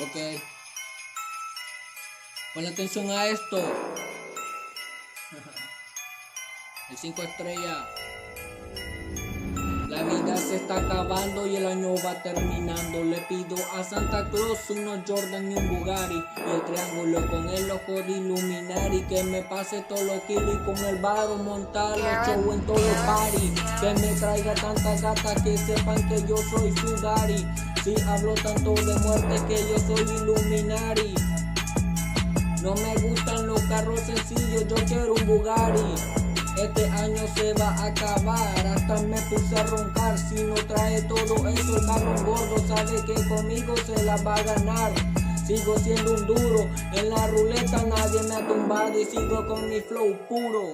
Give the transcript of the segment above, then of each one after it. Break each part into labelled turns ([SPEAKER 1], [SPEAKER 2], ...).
[SPEAKER 1] Ok. Pon atención a esto. El 5 estrellas. La vida se está acabando y el año va terminando. Le pido a Santa Claus unos Jordan y un Bugatti y el triángulo con el ojo de Illuminati. Que me pase todo lo kilos y con el varo montar los show en todo party. Que me traiga tanta gata que sepan que yo soy su daddy. Si hablo tanto de muerte que yo soy Illuminati. No me gustan los carros sencillos, yo quiero un Bugatti. Este año se va a acabar, hasta me puse a roncar. Si no trae todo eso, el cabrón gordo sabe que conmigo se la va a ganar. Sigo siendo un duro, en la ruleta nadie me ha tumbado y sigo con mi flow puro.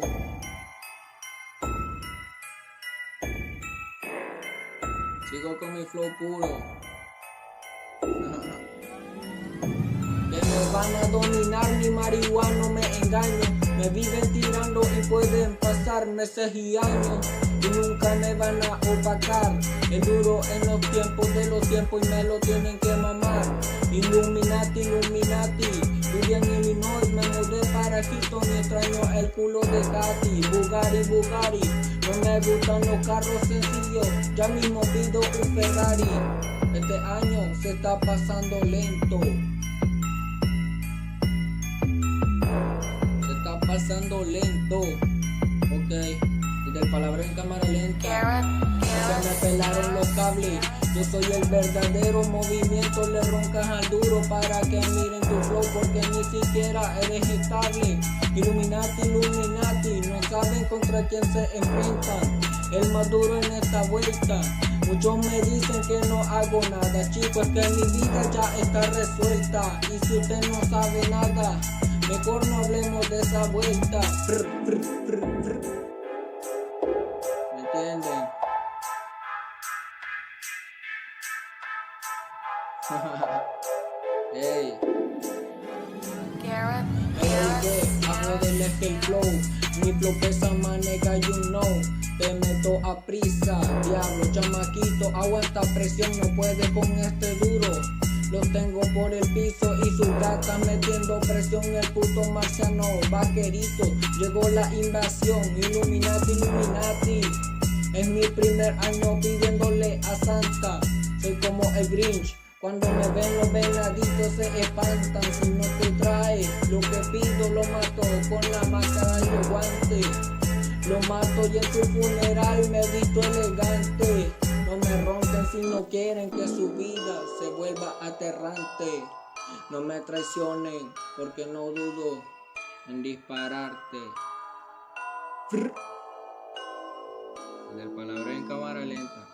[SPEAKER 1] Sigo con mi flow puro. Que me van a dominar, mi marihuana me engaño. Me viven tirando y pueden pasar meses y años y nunca me van a opacar. Es duro en los tiempos de los tiempos y me lo tienen que mamar. Illuminati, Illuminati. Viví en Illinois, me mudé para Houston y extraño el culo de Katy. Bugatti, Bugatti. No me gustan los carros sencillos, ya mismo pido un Ferrari. Este año se está pasando lento. Pasando lento, ok, y del palabra en cámara lenta, se me pelaron los cables, yo soy el verdadero movimiento, le roncas al duro para que miren tu flow porque ni siquiera eres estable. Illuminati, Illuminati, no saben contra quién se enfrentan, el más duro en esta vuelta. Muchos me dicen que no hago nada, chicos, que mi vida ya está resuelta. Y si usted no sabe nada, mejor no hablemos de esa vuelta. ¿Me entienden? Hey. Hago del eje el flow. Mi flow pesa manega, you know. Te meto a prisa, diablo, chamaquito, aguanta presión, no puede con este duro. Los tengo por el piso y su gata metiendo presión. El puto marciano vaquerito, llegó la invasión. Illuminati, Illuminati. Es mi primer año pidiéndole a Santa. Soy como el Grinch, cuando me ven los venaditos se espantan. Si no te trae lo que pido, lo mato con la máscara y los guantes. Lo mato y en su funeral me visto elegante. No me ronquen si no quieren que su vida se vuelva aterrante. No me traicionen porque no dudo en dispararte. Del palabra en cámara lenta.